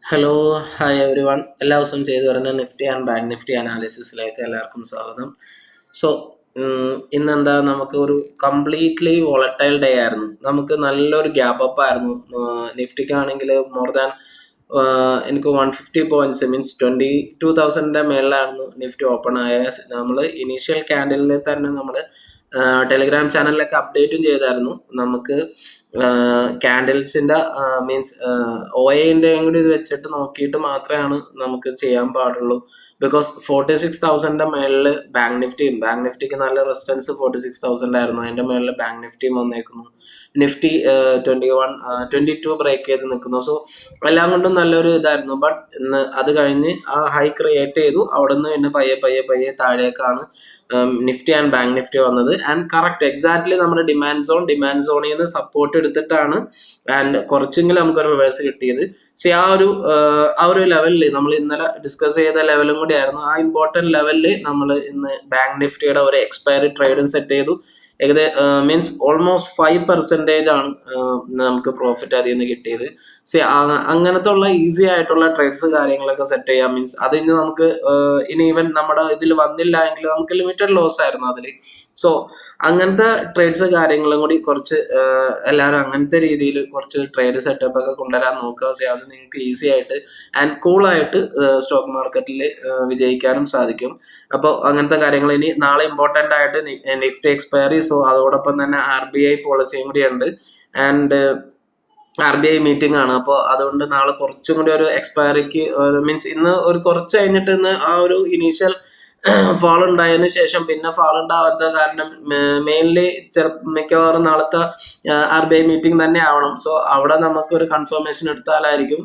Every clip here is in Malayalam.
Hello, hi every one. എല്ലാ ദിവസവും ചെയ്തു വരുന്ന നിഫ്റ്റി ആൻഡ് ബാങ്ക് നിഫ്റ്റി അനാലിസിസിലേക്ക് എല്ലാവർക്കും സ്വാഗതം. സോ ഇന്നെന്താ, നമുക്ക് ഒരു കംപ്ലീറ്റ്ലി വോളറ്റൈൽ ഡേ ആയിരുന്നു. നമുക്ക് നല്ലൊരു ഗ്യാപ്പ് അപ്പ് ആയിരുന്നു. നിഫ്റ്റിക്കാണെങ്കിൽ മോർ ദാൻ എനിക്ക് 150 പോയിന്റ്സ് മീൻസ് 22,000 മേളിലായിരുന്നു നിഫ്റ്റി ഓപ്പൺ ആയ. നമ്മൾ ഇനീഷ്യൽ ക്യാൻഡലിൽ തന്നെ നമ്മൾ ടെലിഗ്രാം ചാനലിലൊക്കെ അപ്ഡേറ്റും ചെയ്തായിരുന്നു. നമുക്ക് ക്യാൻഡിൽസിൻ്റെ മീൻസ് OA കൂടി ഇത് വെച്ചിട്ട് നോക്കിയിട്ട് മാത്രമാണ് നമുക്ക് ചെയ്യാൻ പാടുള്ളൂ. ബിക്കോസ് 46,000 മേളിൽ ബാങ്ക് നിഫ്റ്റിക്ക് നല്ല റെസിസ്റ്റൻസ് 46,000 ആയിരുന്നു. അതിൻ്റെ മേളിൽ ബാങ്ക് നിഫ്റ്റിയും വന്നേക്കുന്നു. നിഫ്റ്റി 22 ബ്രേക്ക് ചെയ്ത് നിൽക്കുന്നു. സോ എല്ലാം കൊണ്ടും നല്ലൊരു ഇതായിരുന്നു. ബട്ട് ഇന്ന് അത് കഴിഞ്ഞ് ആ ഹൈ ക്രിയേറ്റ് ചെയ്തു. അവിടെ നിന്ന് പിന്നെ പയ്യെ താഴേക്കാണ് നിഫ്റ്റി ആൻഡ് ബാങ്ക് നിഫ്റ്റി വന്നത്. ആൻഡ് കറക്റ്റ് എക്സാക്ട്ലി നമ്മുടെ ഡിമാൻഡ് സോണിൽ നിന്ന് സപ്പോർട്ട് എടുത്തിട്ടാണ് ആൻഡ് കുറച്ചെങ്കിലും നമുക്കൊരു റിവേഴ്സ് കിട്ടിയത്. സോ ആ ഒരു ലെവലിൽ നമ്മൾ ഇന്നലെ ഡിസ്കസ് ചെയ്ത ലെവലും കൂടി ആയിരുന്നു. ആ ഇമ്പോർട്ടൻറ്റ് ലെവലിൽ നമ്മൾ ഇന്ന് ബാങ്ക് നിഫ്റ്റിയുടെ ഒരു എക്സ്പയറി ട്രേഡും സെറ്റ് ചെയ്തു. മീൻസ് ഓൾമോസ്റ്റ് 5% ആണ് നമുക്ക് പ്രോഫിറ്റ് അതിൽ നിന്ന് കിട്ടിയത്. അങ്ങനത്തെ ഉള്ള ഈസി ആയിട്ടുള്ള ട്രേഡ്സ് കാര്യങ്ങളൊക്കെ സെറ്റ് ചെയ്യാം. മീൻസ് അത് ഇനി നമുക്ക് ഇനി ഈവൻ നമ്മുടെ ഇതിൽ വന്നില്ല എങ്കിൽ നമുക്ക് ലിമിറ്റഡ് ലോസ് ആയിരുന്നു അതിൽ. സോ അങ്ങനത്തെ ട്രേഡ്സ് കാര്യങ്ങളും കൂടി കുറച്ച് എല്ലാവരും അങ്ങനത്തെ രീതിയിൽ കുറച്ച് ട്രേഡ് സെറ്റപ്പ് ഒക്കെ കൊണ്ടുവരാൻ നോക്കുക. അത് നിങ്ങൾക്ക് ഈസി ആയിട്ട് ആൻഡ് കൂളായിട്ട് സ്റ്റോക്ക് മാർക്കറ്റിൽ വിജയിക്കാനും സാധിക്കും. അപ്പോൾ അങ്ങനത്തെ കാര്യങ്ങൾ ഇനി നാളെ ഇമ്പോർട്ടൻ്റ് ആയിട്ട് നിഫ്റ്റി എക്സ്പയറി. സോ അതോടൊപ്പം തന്നെ RBI പോളിസിയും കൂടി ഉണ്ട്. ആൻഡ് RBI മീറ്റിംഗ് ആണ്. അപ്പോൾ അതുകൊണ്ട് നാളെ കുറച്ചും കൂടി ഒരു എക്സ്പയറിക്ക് മീൻസ് ഇന്ന് ഒരു കുറച്ച് കഴിഞ്ഞിട്ട് ഇന്ന് ആ ഒരു ഇനീഷ്യൽ ഫാൾ ഉണ്ടായതിനു ശേഷം പിന്നെ ഫാൾ ഉണ്ടാവാത്ത കാരണം മെയിൻലി മിക്കവാറും നാളത്തെ RBI മീറ്റിംഗ് തന്നെ ആവണം. സോ അവിടെ നമുക്കൊരു കൺഫർമേഷൻ എടുത്താലായിരിക്കും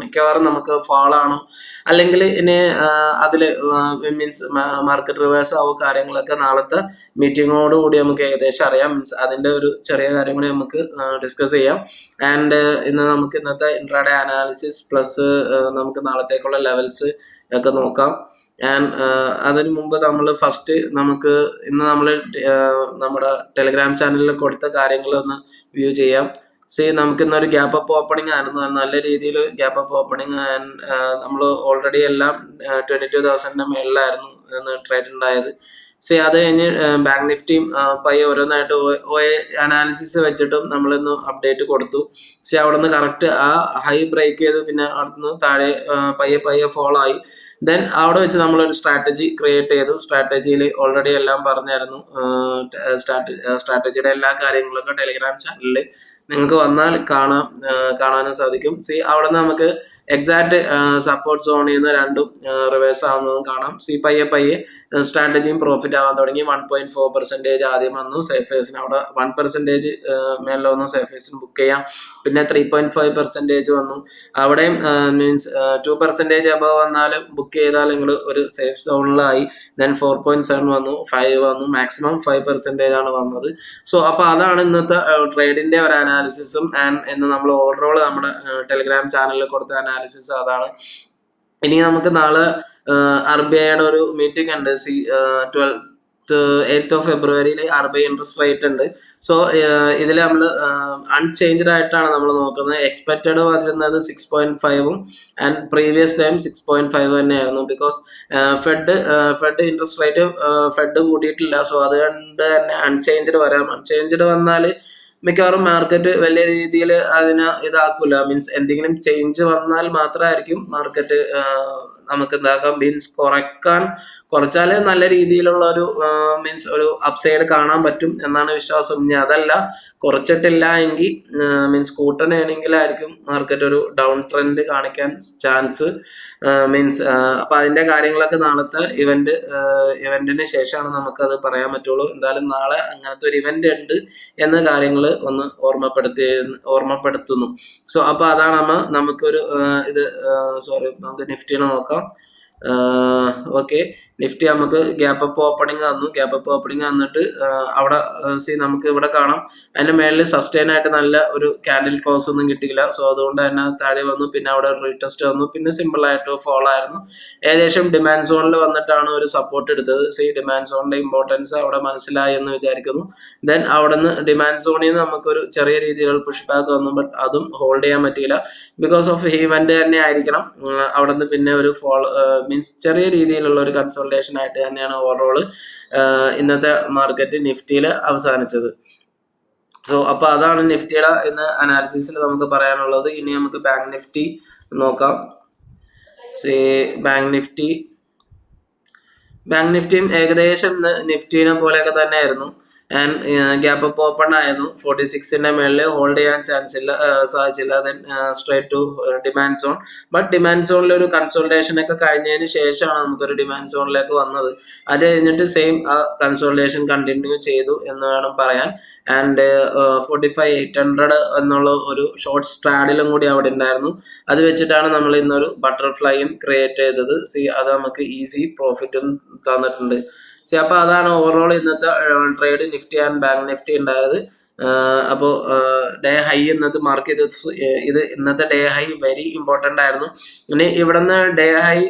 മിക്കവാറും നമുക്ക് ഫാൾ ആണോ അല്ലെങ്കിൽ ഇനി അതിൽ മീൻസ് മാർക്കറ്റ് റിവേഴ്സ് ആവോ കാര്യങ്ങളൊക്കെ നാളത്തെ മീറ്റിങ്ങോടുകൂടി നമുക്ക് ഏകദേശം അറിയാം. മീൻസ് അതിൻ്റെ ഒരു ചെറിയ കാര്യം കൂടി നമുക്ക് ഡിസ്കസ് ചെയ്യാം. ആൻഡ് നമുക്ക് ഇന്നത്തെ ഇൻട്രാഡേ അനാലിസിസ് പ്ലസ് നമുക്ക് നാളത്തേക്കുള്ള ലെവൽസ് ഒക്കെ നോക്കാം. ആൻഡ് അതിന് മുമ്പ് നമ്മൾ ഫസ്റ്റ് നമുക്ക് ഇന്ന് നമ്മൾ നമ്മുടെ ടെലിഗ്രാം ചാനലിൽ കൊടുത്ത കാര്യങ്ങൾ ഒന്ന് വ്യൂ ചെയ്യാം. നമുക്ക് ഇന്നൊരു ഗ്യാപ്പ് അപ്പ് ഓപ്പണിംഗ് ആയിരുന്നു. നല്ല രീതിയിൽ ഗ്യാപ്പ് അപ്പ് ഓപ്പണിംഗ്. ആൻഡ് നമ്മൾ ഓൾറെഡി എല്ലാം 22,000 മേളിലായിരുന്നു ട്രേഡ് ഉണ്ടായത്. അത് കഴിഞ്ഞ് ബാങ്ക് നിഫ്റ്റിയും പയ്യെ ഓരോന്നായിട്ട് OA അനാലിസിസ് വെച്ചിട്ടും നമ്മളിന്ന് അപ്ഡേറ്റ് കൊടുത്തു. അവിടെ നിന്ന് കറക്റ്റ് ആ ഹൈ ബ്രേക്ക് ചെയ്ത് പിന്നെ അവിടുന്ന് താഴെ പയ്യെ ഫോളോ ആയി. ദെൻ അവിടെ വെച്ച് നമ്മളൊരു സ്ട്രാറ്റജി ക്രിയേറ്റ് ചെയ്തു. സ്ട്രാറ്റജിയിൽ ഓൾറെഡി എല്ലാം പറഞ്ഞായിരുന്നു. സ്ട്രാറ്റജിയുടെ എല്ലാ കാര്യങ്ങളൊക്കെ ടെലിഗ്രാം ചാനലിൽ നിങ്ങൾക്ക് വന്നാൽ കാണാനും സാധിക്കും. അവിടെ നിന്ന് നമുക്ക് എക്സാക്ട് സപ്പോർട്ട് സോണിൽ നിന്ന് രണ്ടും റിവേഴ്സ് ആവുന്നതും കാണാം. പയ്യെ സ്ട്രാറ്റജിയും പ്രോഫിറ്റ് ആവാൻ തുടങ്ങി. 1.4% ആദ്യം വന്നു സേഫേഴ്സിന്. അവിടെ 1% മേലെ വന്നു സേഫേഴ്സിന് ബുക്ക് ചെയ്യാം. പിന്നെ 3.5% വന്നു. അവിടെയും മീൻസ് 2% അബവ് വന്നാലും ബുക്ക് ചെയ്താൽ നിങ്ങൾ ഒരു സേഫ് സോണിലായി. ദെൻ 4.7 വന്നു, 5 വന്നു, മാക്സിമം 5% ആണ് വന്നത്. അപ്പോൾ അതാണ് ഇന്നത്തെ ട്രേഡിന്റെ ഒരു അനാലിസിസും. ആൻഡ് ഇന്ന് നമ്മൾ ഓവറോൾ നമ്മുടെ ടെലിഗ്രാം ചാനലിൽ കൊടുത്ത അനാലിസിസ് അതാണ്. ഇനി നമുക്ക് നാളെ RBIയുടെ ഒരു മീറ്റിംഗ് ഉണ്ട്. 8th of February RBI interest rate ഉണ്ട്. സോ ഇതിൽ നമ്മൾ അൺചേഞ്ച്ഡ് ആയിട്ടാണ് നമ്മൾ നോക്കുന്നത്. എക്സ്പെക്റ്റഡ് വരുന്നത് 6.5 ആൻഡ് പ്രീവിയസ് ടൈം 6.5 തന്നെയായിരുന്നു. Because Fed interest rate Fed കൂടിയിട്ടില്ല. സോ അതുകൊണ്ട് തന്നെ അൺചേഞ്ച്ഡ് വരാം. അൺചേഞ്ച്ഡ് വന്നാൽ മിക്കവാറും മാർക്കറ്റ് വലിയ രീതിയിൽ അതിനെ ഇതാക്കില്ല. മീൻസ് എന്തെങ്കിലും ചേഞ്ച് വന്നാൽ മാത്രമായിരിക്കും മാർക്കറ്റ് നമുക്ക് എന്താക്കാം മീൻസ് കുറച്ചാൽ നല്ല രീതിയിലുള്ള ഒരു മീൻസ് ഒരു അപ്സൈഡ് കാണാൻ പറ്റും എന്നാണ് വിശ്വാസം. ഇനി അതല്ല കുറച്ചിട്ടില്ല എങ്കിൽ മീൻസ് കൂട്ടനാണെങ്കിലായിരിക്കും മാർക്കറ്റ് ഒരു ഡൗൺ ട്രെൻഡ് കാണിക്കാൻ ചാൻസ്. മീൻസ് അപ്പം അതിൻ്റെ കാര്യങ്ങളൊക്കെ നാളത്തെ ഇവന്റിന് ശേഷമാണ് നമുക്കത് പറയാൻ പറ്റുള്ളൂ. എന്തായാലും നാളെ അങ്ങനത്തെ ഒരു ഇവന്റ് ഉണ്ട് എന്ന കാര്യങ്ങൾ ഒന്ന് ഓർമ്മപ്പെടുത്തുന്നു. അപ്പോൾ അതാണ് നമുക്കൊരു നമുക്ക് നിഫ്റ്റിനെ നോക്കാം. ഓക്കെ, നിഫ്റ്റി നമുക്ക് ഗ്യാപ്പ് അപ്പ് ഓപ്പണിംഗ് തന്നു. ഗ്യാപ്പ് അപ്പ് ഓപ്പണിംഗ് തന്നിട്ട് അവിടെ നമുക്ക് ഇവിടെ കാണാം അതിന്റെ മേളിൽ സസ്റ്റെയിൻ ആയിട്ട് നല്ല ഒരു ക്യാൻഡിൽ ക്ലോസ് ഒന്നും കിട്ടിയില്ല. സോ അതുകൊണ്ട് തന്നെ താഴെ വന്നു. പിന്നെ അവിടെ ഒരു റീടെസ്റ്റ് വന്നു. പിന്നെ സിമ്പിൾ ആയിട്ട് ഫോൾ ആയിരുന്നു. ഏകദേശം ഡിമാൻഡ് സോണിൽ വന്നിട്ടാണ് ഒരു സപ്പോർട്ട് എടുത്തത്. ഡിമാൻഡ് സോണിന്റെ ഇമ്പോർട്ടൻസ് അവിടെ മനസ്സിലായി എന്ന് വിചാരിക്കുന്നു. ദെൻ അവിടെ നിന്ന് ഡിമാൻഡ് സോണിൽ നിന്ന് നമുക്കൊരു ചെറിയ രീതിയിലുള്ള പുഷ് ബാക്ക് വന്നു. ബട്ട് അതും ഹോൾഡ് ചെയ്യാൻ പറ്റിയില്ല. ബിക്കോസ് ഓഫ് ഇവന്റ് തന്നെ ആയിരിക്കണം. അവിടെ നിന്ന് പിന്നെ ഒരു ഫോൾ മീൻസ് ചെറിയ രീതിയിലുള്ള ഒരു കൺസോൾട്ടേഷൻ ആയിട്ട് തന്നെയാണ് ഓവറോൾ ഇന്നത്തെ മാർക്കറ്റ് നിഫ്റ്റിയിൽ അവസാനിച്ചത്. സോ അപ്പോൾ അതാണ് നിഫ്റ്റിയുടെ ഇന്ന് അനാലിസിസിൽ നമുക്ക് പറയാനുള്ളത്. ഇനി നമുക്ക് ബാങ്ക് നിഫ്റ്റി നോക്കാം. ബാങ്ക് നിഫ്റ്റിയും ഏകദേശം നിഫ്റ്റിനെ പോലെയൊക്കെ തന്നെയായിരുന്നു. ആൻഡ് ഗ്യാപ്പ് അപ്പ് ഓപ്പൺ ആയിരുന്നു. 46ന്റെ മേളിൽ ഹോൾഡ് ചെയ്യാൻ സാധിച്ചില്ല. Then straight to demand zone. But demand സോണിൽ ഒരു കൺസോൾട്ടേഷൻ ഒക്കെ കഴിഞ്ഞതിന് ശേഷമാണ് നമുക്കൊരു ഡിമാൻഡ് സോണിലേക്ക് വന്നത്. അത് കഴിഞ്ഞിട്ട് സെയിം ആ കൺസോൾട്ടേഷൻ കണ്ടിന്യൂ ചെയ്തു എന്ന് വേണം പറയാൻ. ആൻഡ് 45,800 എന്നുള്ള ഒരു ഷോർട്ട് സ്ട്രാഡിലും കൂടി അവിടെ ഉണ്ടായിരുന്നു. അത് വെച്ചിട്ടാണ് നമ്മൾ ഇന്നൊരു ബട്ടർഫ്ലൈയും ക്രിയേറ്റ് ചെയ്തത്. അത് നമുക്ക് ഈസി പ്രോഫിറ്റും തന്നിട്ടുണ്ട്. അപ്പോൾ അതാണ് ഓവറോൾ ഇന്നത്തെ trade Nifty and bank Nifty ഉണ്ടായത്. അപ്പോൾ ഡേ ഹൈ ഇന്നത്തെ മാർക്ക് ചെയ്ത് ഇത് ഇന്നത്തെ ഡേ ഹൈ വെരി ഇമ്പോർട്ടൻ്റ് ആയിരുന്നു. ഇനി ഇവിടെ നിന്ന് ഡേ ഹൈ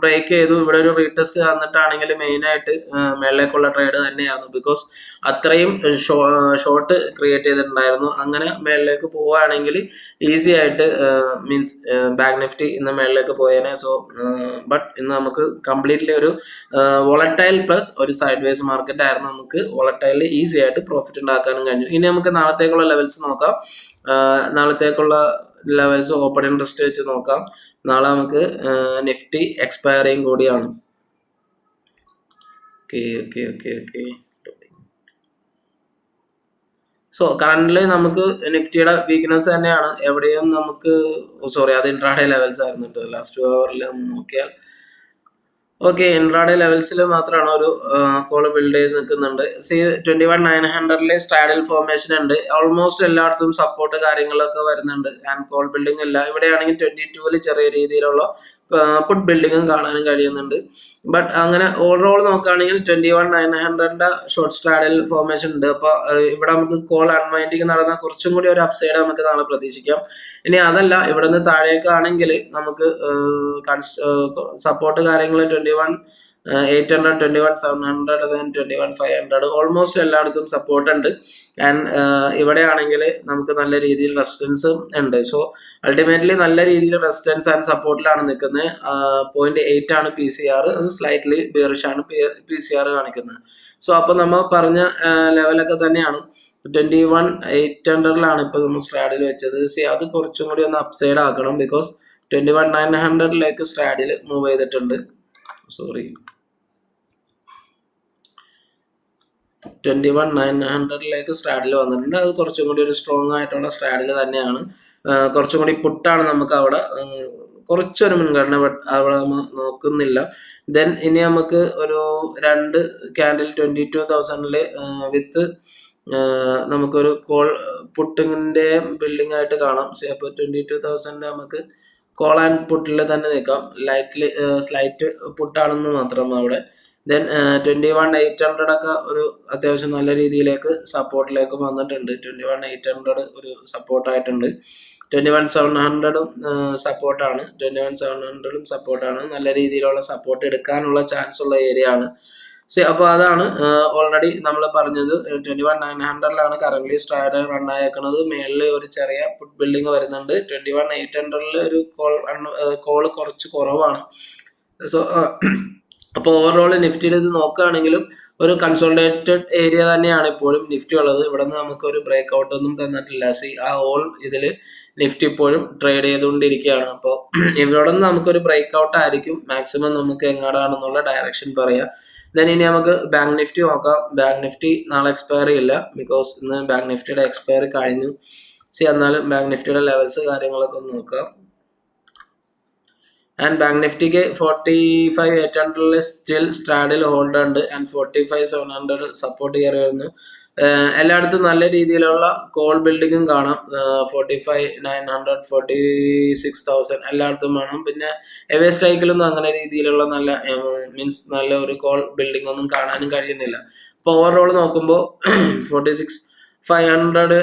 ബ്രേക്ക് ചെയ്തു. ഇവിടെ ഒരു റീടെസ്റ്റ് തന്നിട്ടാണെങ്കിൽ മെയിനായിട്ട് മേളിലേക്കുള്ള ട്രേഡ് തന്നെയായിരുന്നു. ബിക്കോസ് അത്രയും ഷോർട്ട് ക്രിയേറ്റ് ചെയ്തിട്ടുണ്ടായിരുന്നു. അങ്ങനെ മേളിലേക്ക് പോവുകയാണെങ്കിൽ ഈസി ആയിട്ട് മീൻസ് ബാങ്ക് നിഫ്റ്റി ഇന്ന് മേളിലേക്ക് പോയേനെ. സോ ബട്ട് ഇന്ന് നമുക്ക് കംപ്ലീറ്റ്ലി ഒരു വോളറ്റൈൽ പ്ലസ് ഒരു സൈഡ് വേസ് മാർക്കറ്റ് ആയിരുന്നു. നമുക്ക് വോളറ്റൈലിൽ ഈസി ആയിട്ട് പ്രോഫിറ്റ് ഉണ്ടാക്കാനും കഴിഞ്ഞു. ഇനി നമുക്ക് നാളത്തേക്കുള്ള ലെവൽസ് നോക്കാം. നാളത്തേക്കുള്ള ലെവൽസ് ഓപ്പൺ ഇൻട്രസ്റ്റ് വെച്ച് നോക്കാം. നാളെ നമുക്ക് നിഫ്റ്റി എക്സ്പയറിങ് കൂടിയാണ്. ഓക്കെ. സോ കറന്റ്ലി നമുക്ക് നിഫ്റ്റിയുടെ വീക്ക്നെസ് തന്നെയാണ്. എവിടെയും നമുക്ക് അത് ഇൻട്രാഡേ ലെവൽസ് ആയിരുന്നു. ലാസ്റ്റ് 2 hourൽ നോക്കിയാൽ ഓക്കെ, ഇൻട്രാഡേ ലെവൽസിൽ മാത്രമാണ് ഒരു കോള് ബിൽഡ് ചെയ്ത് നിൽക്കുന്നുണ്ട്. 21,900 സ്ട്രാഡിൽ ഫോർമേഷൻ ഉണ്ട്. ഓൾമോസ്റ്റ് എല്ലായിടത്തും സപ്പോർട്ട് കാര്യങ്ങളൊക്കെ വരുന്നുണ്ട്. ആൻഡ് കോൾ ബിൽഡിംഗ് ഇല്ല. ഇവിടെയാണെങ്കിൽ 22 ചെറിയ രീതിയിലുള്ള പുട്ട് ബിൽഡിങ്ങും കാണാനും കഴിയുന്നുണ്ട്. ബട്ട് അങ്ങനെ ഓവറോൾ നോക്കുകയാണെങ്കിൽ 21,900 ഷോർട്ട് സ്ട്രാഡിൽ ഫോർമേഷൻ ഉണ്ട്. അപ്പോൾ ഇവിടെ നമുക്ക് കോൾ അൺവൈൻഡിങ് നടന്ന കുറച്ചും കൂടി ഒരു അപ്സൈഡ് നമുക്ക് നാളെ പ്രതീക്ഷിക്കാം. ഇനി അതല്ല, ഇവിടെ നിന്ന് താഴേക്കാണെങ്കിൽ നമുക്ക് സപ്പോർട്ട് കാര്യങ്ങൾ 21,800, 21,700, 21,500 ഓൾമോസ്റ്റ് എല്ലായിടത്തും സപ്പോർട്ട് ഉണ്ട്. ആൻഡ് ഇവിടെയാണെങ്കിൽ നമുക്ക് നല്ല രീതിയിൽ റെസിസ്റ്റൻസ് ഉണ്ട്. സോ അൾട്ടിമേറ്റ്ലി നല്ല രീതിയിൽ റെസിസ്റ്റൻസ് ആൻഡ് സപ്പോർട്ടിലാണ് നിൽക്കുന്നത്. 0.8 ആണ് PCR. അത് സ്ലൈറ്റ്ലി ബിയറിഷ് ആണ് PCR കാണിക്കുന്നത്. സോ അപ്പോൾ നമ്മൾ പറഞ്ഞ ലെവലൊക്കെ തന്നെയാണ്. 21,800 ഇപ്പോൾ നമ്മൾ സ്ട്രാഡിൽ വെച്ചത്. അത് കുറച്ചും കൂടി ഒന്ന് അപ്സൈഡ് ആക്കണം. ബിക്കോസ് 21,900 സ്ട്രാഡിൽ മൂവ് ചെയ്തിട്ടുണ്ട്. 21,900 സ്ട്രാഡിൽ വന്നിട്ടുണ്ട്. അത് കുറച്ചും കൂടി ഒരു സ്ട്രോങ് ആയിട്ടുള്ള സ്ട്രാഡിൽ തന്നെയാണ്. കുറച്ചും കൂടി പുട്ടാണ് നമുക്ക് അവിടെ കുറച്ചൊരു മുൻഗണന, ബട്ട് അവിടെ നോക്കുന്നില്ല. ദെൻ ഇനി നമുക്ക് ഒരു 2 ക്യാൻഡിൽ 22,000 വിത്ത് നമുക്കൊരു കോൾ പുട്ടിങ്ങിൻ്റെ ബിൽഡിംഗ് ആയിട്ട് കാണാം. അപ്പോൾ 22,000 നമുക്ക് കോൾ ആൻഡ് പുട്ടിൽ തന്നെ നിൽക്കാം. സ്ലൈറ്റ് പുട്ടാണെന്ന് മാത്രം അവിടെ. ദെൻ 21,800 ഒക്കെ ഒരു അത്യാവശ്യം നല്ല രീതിയിലേക്ക് സപ്പോർട്ടിലേക്ക് വന്നിട്ടുണ്ട്. 21,800 ഒരു സപ്പോർട്ടായിട്ടുണ്ട്. 21,700 സപ്പോർട്ടാണ്. 21,700 സപ്പോർട്ടാണ്. നല്ല രീതിയിലുള്ള സപ്പോർട്ട് എടുക്കാനുള്ള ചാൻസ് ഉള്ള ഏരിയ ആണ്. അപ്പോൾ അതാണ് ഓൾറെഡി നമ്മൾ പറഞ്ഞത്. 21,900 കറന്റ് സ്ട്രാഡ് റൺ ആയേക്കുന്നത്. മേളിൽ ഒരു ചെറിയ പുട്ട് ബിൽഡിംഗ് വരുന്നുണ്ട്. 21,800 ഒരു കോൾ കുറച്ച് കുറവാണ്. സോ അപ്പോൾ ഓവറോൾ നിഫ്റ്റിയുടെ ഇത് നോക്കുകയാണെങ്കിലും ഒരു കൺസോൾട്ടേറ്റഡ് ഏരിയ തന്നെയാണ് ഇപ്പോഴും നിഫ്റ്റി ഉള്ളത്. ഇവിടെ നിന്ന് നമുക്കൊരു ബ്രേക്ക് ഔട്ട് ഒന്നും തന്നിട്ടില്ല. ആ ഓൾ ഇതിൽ നിഫ്റ്റി ഇപ്പോഴും ട്രേഡ് ചെയ്തുകൊണ്ടിരിക്കുകയാണ്. അപ്പോൾ ഇവിടെ നിന്ന് നമുക്കൊരു ബ്രേക്ക് ഔട്ട് ആയിരിക്കും മാക്സിമം നമുക്ക് എങ്ങോട്ടാണെന്നുള്ള ഡയറക്ഷൻ പറയാം. ദെൻ ഇനി നമുക്ക് ബാങ്ക് നിഫ്റ്റി നോക്കാം. ബാങ്ക് നിഫ്റ്റി നാളെ എക്സ്പയറി ഇല്ല. ബിക്കോസ് ഇന്ന് ബാങ്ക് നിഫ്റ്റിയുടെ എക്സ്പയറി കഴിഞ്ഞു. എന്നാലും ബാങ്ക് നിഫ്റ്റിയുടെ ലെവൽസ് കാര്യങ്ങളൊക്കെ ഒന്ന് നോക്കാം. ആൻഡ് ബാങ്ക് നിഫ്റ്റിക്ക് 45,800 സ്റ്റിൽ സ്ട്രാഡിൽ ഹോൾഡ് ഉണ്ട്. ആൻഡ് 45,700 സപ്പോർട്ട് കയറി വരുന്നു. എല്ലായിടത്തും നല്ല രീതിയിലുള്ള കോൾ ബിൽഡിങ്ങും കാണാം. 45,900, 46,000 എല്ലായിടത്തും വേണം. പിന്നെ എവേ സ്ട്രൈക്കിലൊന്നും അങ്ങനെ രീതിയിലുള്ള നല്ല മീൻസ് നല്ല ഒരു കോൾ ബിൽഡിംഗ് ഒന്നും കാണാനും കഴിയുന്നില്ല. അപ്പോൾ ഓവറോൾ നോക്കുമ്പോൾ 46,500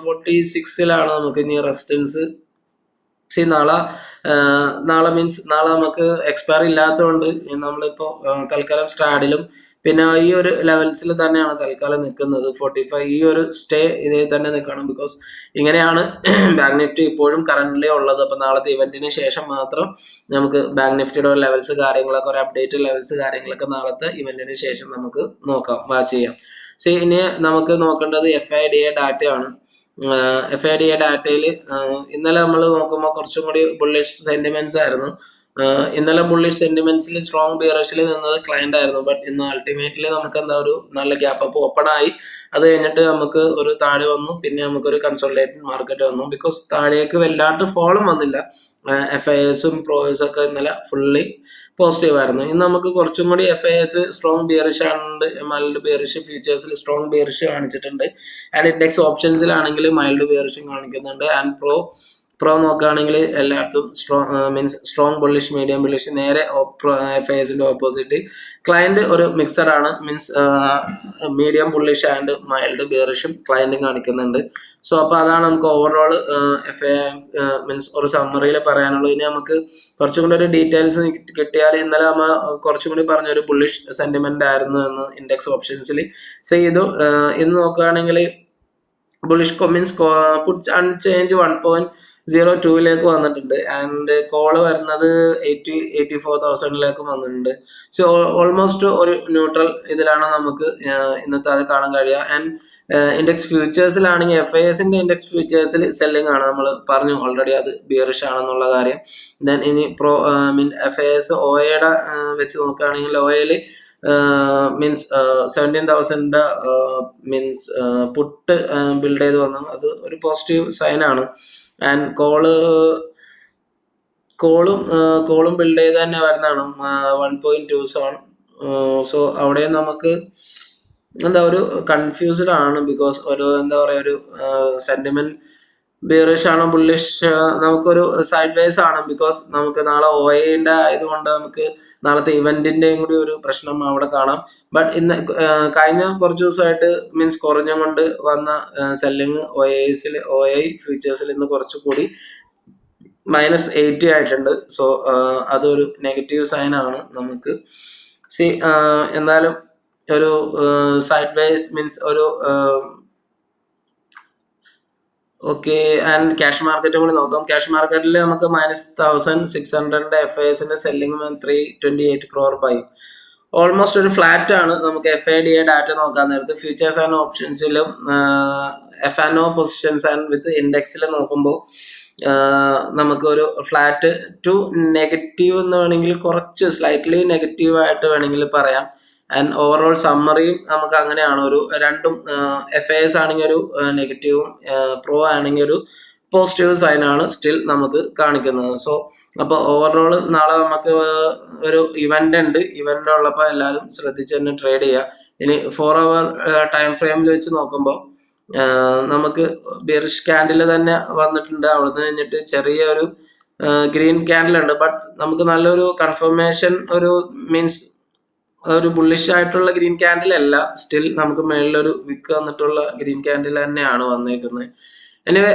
46ലാണ് നമുക്ക് ഇനി റെസിസ്റ്റൻസ്. നാളെ മീൻസ് നാളെ നമുക്ക് എക്സ്പയറി ഇല്ലാത്തതുകൊണ്ട് നമ്മളിപ്പോൾ തൽക്കാലം സ്ട്രാഡിലും പിന്നെ ഈ ഒരു ലെവൽസിൽ തന്നെയാണ് തൽക്കാലം നിൽക്കുന്നത്. 45 ഈ ഒരു സ്റ്റേ ഇതേ തന്നെ നിൽക്കണം. ബിക്കോസ് ഇങ്ങനെയാണ് ബാങ്ക് നിഫ്റ്റി ഇപ്പോഴും കറന്റ്ലി ഉള്ളത്. അപ്പോൾ നാളത്തെ ഇവന്റിന് ശേഷം മാത്രം നമുക്ക് ബാങ്ക് നിഫ്റ്റിയുടെ ഒരു ലെവൽസ് കാര്യങ്ങളൊക്കെ ഒരു അപ്ഡേറ്റ് ലെവൽസ് കാര്യങ്ങളൊക്കെ നാളത്തെ ഇവന്റിന് ശേഷം നമുക്ക് നോക്കാം, വാച്ച് ചെയ്യാം. ഇനി നമുക്ക് നോക്കേണ്ടത് FIDA ഡാറ്റയാണ്. FIDA ഡാറ്റയിൽ ഇന്നലെ നമ്മൾ നോക്കുമ്പോൾ കുറച്ചും കൂടി ബുള്ളിഷ് സെന്റിമെന്റ്സ് ആയിരുന്നു. ഇന്നലെ ബുള്ളിഷ് സെന്റിമെന്റ്സിൽ സ്ട്രോങ് ബിയറിഷിൽ നിന്നത് ക്ലയന്റ് ആയിരുന്നു. ബട്ട് ഇന്ന് അൾട്ടിമേറ്റ്ലി നമുക്ക് എന്താ ഒരു നല്ല ഗ്യാപ്പ് അപ്പ് ഓപ്പൺ ആയി. അത് കഴിഞ്ഞിട്ട് നമുക്ക് ഒരു താഴെ വന്നു, പിന്നെ നമുക്കൊരു കൺസോളിഡേറ്റഡ് മാർക്കറ്റ് വന്നു. ബിക്കോസ് താഴേക്ക് വല്ലാണ്ട് ഫോളും വന്നില്ല. FISും പ്രോയും ഒക്കെ ഇന്നലെ ഫുള്ളി പോസിറ്റീവ് ആയിരുന്നു. ഇന്ന് നമുക്ക് കുറച്ചും കൂടി FIS സ്ട്രോങ് ബിയറിഷ് ആണ്, മൈൽഡ് ബിയറിഷ് ഫ്യൂച്ചേഴ്സിൽ സ്ട്രോങ് ബിയറിഷ് കാണിച്ചിട്ടുണ്ട്. ആൻഡ് ഇൻഡെക്സ് ഓപ്ഷൻസിലാണെങ്കിൽ മൈൽഡ് ബിയറിഷും കാണിക്കുന്നുണ്ട്. ആൻഡ് പ്രോ നോക്കുകയാണെങ്കിൽ എല്ലായിടത്തും സ്ട്രോങ് ബുള്ളിഷ്, മീഡിയം ബുള്ളിഷ്, നേരെ FISന്റെ ഓപ്പോസിറ്റ്. ക്ലയന്റ് ഒരു മിക്സഡ് ആണ്, means medium bullish and mild ബിയറിഷും ക്ലയന്റും കാണിക്കുന്നുണ്ട്. അപ്പോൾ അതാണ് നമുക്ക് ഓവറോൾ FI മീൻസ് ഒരു സമ്മറിയിൽ പറയാനുള്ളത്. ഇനി നമുക്ക് കുറച്ചും കൂടി ഒരു ഡീറ്റെയിൽസ് കിട്ടിയാൽ, ഇന്നലെ നമ്മൾ കുറച്ചും കൂടി പറഞ്ഞൊരു ബുള്ളിഷ് സെന്റിമെന്റ് ആയിരുന്നു എന്ന് ഇൻഡെക്സ് ഓപ്ഷൻസിൽ ചെയ്തു. ഇന്ന് നോക്കുകയാണെങ്കിൽ ബുള്ളിഷ് മീൻസ് പുട്ട് അൺചേഞ്ച് 1.02ലേക്ക് വന്നിട്ടുണ്ട്. ആൻഡ് കോള് വരുന്നത് 84,000ലേക്ക് വന്നിട്ടുണ്ട്. ഓൾമോസ്റ്റ് ഒരു ന്യൂട്രൽ ഇതിലാണ് നമുക്ക് ഇന്നത്തെ അത് കാണാൻ കഴിയുക. ആൻഡ് ഇൻഡെക്സ് ഫ്യൂച്ചേഴ്സിലാണെങ്കിൽ FISന്റെ ഇൻഡെക്സ് ഫ്യൂച്ചേഴ്സിൽ സെല്ലിംഗ് ആണ്. നമ്മൾ പറഞ്ഞു ഓൾറെഡി അത് ബിയറിഷ് ആണെന്നുള്ള കാര്യം. ദെൻ ഇനി FIS OAയുടെ വെച്ച് നോക്കുകയാണെങ്കിൽ OAയിൽ മീൻസ് 17,000 മീൻസ് പുട്ട് ബിൽഡ് ചെയ്ത് വന്നു. അത് ഒരു പോസിറ്റീവ് സൈൻ ആണ്. ആൻഡ് കോളും ബിൽഡ് ചെയ്ത് തന്നെ വരുന്നതാണ് 1.27. അവിടെ നമുക്ക് എന്താ ഒരു കൺഫ്യൂസ്ഡ് ആണ്. ബിക്കോസ് ഒരു എന്താ പറയുക, ഒരു സെന്റിമെന്റ് ബിയറിഷ് ആണോ ബുള്ളിഷ്, നമുക്കൊരു സൈഡ് വേസ് ആണ്. ബിക്കോസ് നമുക്ക് നാളെ OAന്റെ ആയതുകൊണ്ട് നമുക്ക് നാളത്തെ ഇവന്റിന്റെയും കൂടി ഒരു പ്രശ്നം അവിടെ കാണാം. ബട്ട് ഇന്ന് കഴിഞ്ഞ കുറച്ച് ദിവസമായിട്ട് മീൻസ് കുറഞ്ഞുകൊണ്ട് വന്ന സെല്ലിങ് OA ഫ്യൂച്ചേഴ്സിൽ ഇന്ന് കുറച്ചുകൂടി -80 ആയിട്ടുണ്ട്. അതൊരു നെഗറ്റീവ് സൈൻ ആണ് നമുക്ക്. എന്നാലും ഒരു സൈഡ് വേസ് മീൻസ് ഒരു ഓക്കെ. ആൻഡ് ക്യാഷ് മാർക്കറ്റും കൂടി നോക്കാം. ക്യാഷ് മാർക്കറ്റിൽ നമുക്ക് -1,600 FISന്റെ സെല്ലിംഗ് 328 crore ബൈ. ഓൾമോസ്റ്റ് ഒരു ഫ്ലാറ്റ് ആണ്. നമുക്ക് FIDA ഡാറ്റ നോക്കാൻ നേരത്ത് ഫ്യൂച്ചേഴ്സ് ആൻഡ് ഓപ്ഷൻസിലും F&O പൊസിഷൻസ് ആൻഡ് വിത്ത് ഇൻഡെക്സിൽ നോക്കുമ്പോൾ നമുക്കൊരു ഫ്ലാറ്റ് ടു നെഗറ്റീവ് എന്ന് വേണമെങ്കിൽ കുറച്ച് സ്ലൈറ്റ്ലി നെഗറ്റീവ് ആയിട്ട് വേണമെങ്കിൽ പറയാം. ആൻഡ് ഓവറോൾ സമ്മറിയും നമുക്ക് അങ്ങനെയാണ്. ഒരു രണ്ടും FIS ആണെങ്കിൽ ഒരു നെഗറ്റീവും പ്രോ ആണെങ്കിൽ ഒരു പോസിറ്റീവ് സൈൻ ആണ് സ്റ്റിൽ നമുക്ക് കാണിക്കുന്നത്. അപ്പോൾ ഓവറോൾ നാളെ നമുക്ക് ഒരു ഇവന്റ് ഉണ്ട്. ഇവന്റ് ഉള്ളപ്പോൾ എല്ലാവരും ശ്രദ്ധിച്ച് തന്നെ ട്രേഡ് ചെയ്യുക. ഇനി 4 hour ടൈം ഫ്രെയിമിൽ വെച്ച് നോക്കുമ്പോൾ നമുക്ക് ബിയറിഷ് ക്യാൻഡിൽ തന്നെ വന്നിട്ടുണ്ട്. അവിടുന്ന് കഴിഞ്ഞിട്ട് ചെറിയൊരു ഗ്രീൻ ക്യാൻഡിൽ ഉണ്ട്. ബട്ട് നമുക്ക് നല്ലൊരു കൺഫർമേഷൻ ഒരു മീൻസ് ഒരു ബുള്ളിഷ് ആയിട്ടുള്ള ഗ്രീൻ ക്യാൻഡിൽ അല്ല. സ്റ്റിൽ നമുക്ക് മേളിലൊരു വിക്ക് വന്നിട്ടുള്ള ഗ്രീൻ ക്യാൻഡിൽ തന്നെയാണ് വന്നേക്കുന്നത്. എനിവേ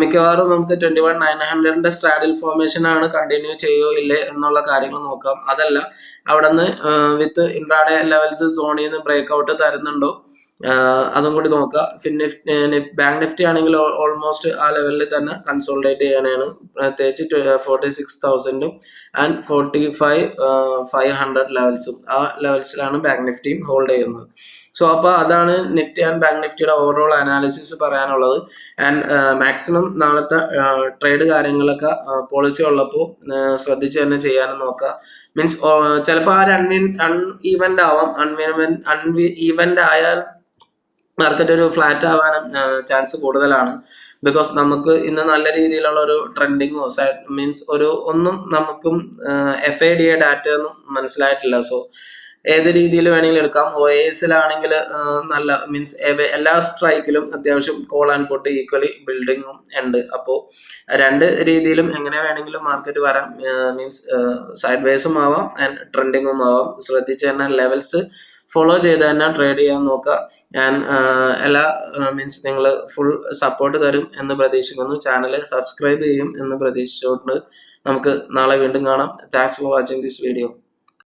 മിക്കവാറും നമുക്ക് 21,900ന്റെ സ്ട്രാഡിൽ ഫോർമേഷൻ ആണ് കണ്ടിന്യൂ ചെയ്യോ ഇല്ലേ എന്നുള്ള കാര്യങ്ങൾ നോക്കാം. അതല്ല അവിടെ നിന്ന് വിത്ത് ഇൻട്രാഡേ ലെവൽസ് സോണിൽ നിന്ന് ബ്രേക്ക് ഔട്ട് തരുന്നുണ്ടോ അതും കൂടി നോക്കുക. പിന്നെ ബാങ്ക് നിഫ്റ്റി ആണെങ്കിൽ ഓൾമോസ്റ്റ് ആ ലെവലിൽ തന്നെ കൺസോളിഡേറ്റ് ചെയ്യാനാണ്, പ്രത്യേകിച്ച് 46,000 ആൻഡ് 45,500 ലെവൽസും ആ ലെവൽസിലാണ് ബാങ്ക് നിഫ്റ്റിയും ഹോൾഡ് ചെയ്യുന്നത്. അപ്പോൾ അതാണ് നിഫ്റ്റി ആൻഡ് ബാങ്ക് നിഫ്റ്റിയുടെ ഓവറോൾ അനാലിസിസ് പറയാനുള്ളത്. ആൻഡ് മാക്സിമം നാളത്തെ ട്രേഡ് കാര്യങ്ങളൊക്കെ പോളിസി ഉള്ളപ്പോൾ ശ്രദ്ധിച്ച് തന്നെ ചെയ്യാനും നോക്കുക. മീൻസ് ചിലപ്പോൾ ആ അൺഈവന്റ് ആവാം. അൺഈവന്റ് ആയാൽ മാർക്കറ്റ് ഒരു ഫ്ലാറ്റ് ആവാനും ചാൻസ് കൂടുതലാണ്. ബിക്കോസ് നമുക്ക് ഇന്ന് നല്ല രീതിയിലുള്ള ഒരു ട്രെൻഡിങ്ങോ മീൻസ് ഒന്നും നമുക്കും FIDA ഡാറ്റ ഒന്നും മനസ്സിലായിട്ടില്ല. ഏത് രീതിയിൽ വേണമെങ്കിലും എടുക്കാം. OASിലാണെങ്കിൽ നല്ല മീൻസ് എല്ലാ സ്ട്രൈക്കിലും അത്യാവശ്യം കോൾ ആൻഡ് പുട്ട് ഈക്വലി ബിൽഡിങ്ങും ഉണ്ട്. അപ്പോൾ രണ്ട് രീതിയിലും എങ്ങനെ വേണമെങ്കിലും മാർക്കറ്റ് വരാം. മീൻസ് സൈഡ് വേസും ആവാം ആൻഡ് ട്രെൻഡിങ്ങും ആവാം. ശ്രദ്ധിച്ച് തന്നെ ലെവൽസ് ഫോളോ ചെയ്ത് തന്നെ ട്രേഡ് ചെയ്യാൻ നോക്കുക. ഞാൻ എല്ലാ മീൻസ് നിങ്ങൾ ഫുൾ സപ്പോർട്ട് തരും എന്ന് പ്രതീക്ഷിക്കുന്നു. ചാനൽ സബ്സ്ക്രൈബ് ചെയ്യും എന്ന് പ്രതീക്ഷിച്ചുകൊണ്ട് നമുക്ക് നാളെ വീണ്ടും കാണാം. Thanks for watching this video.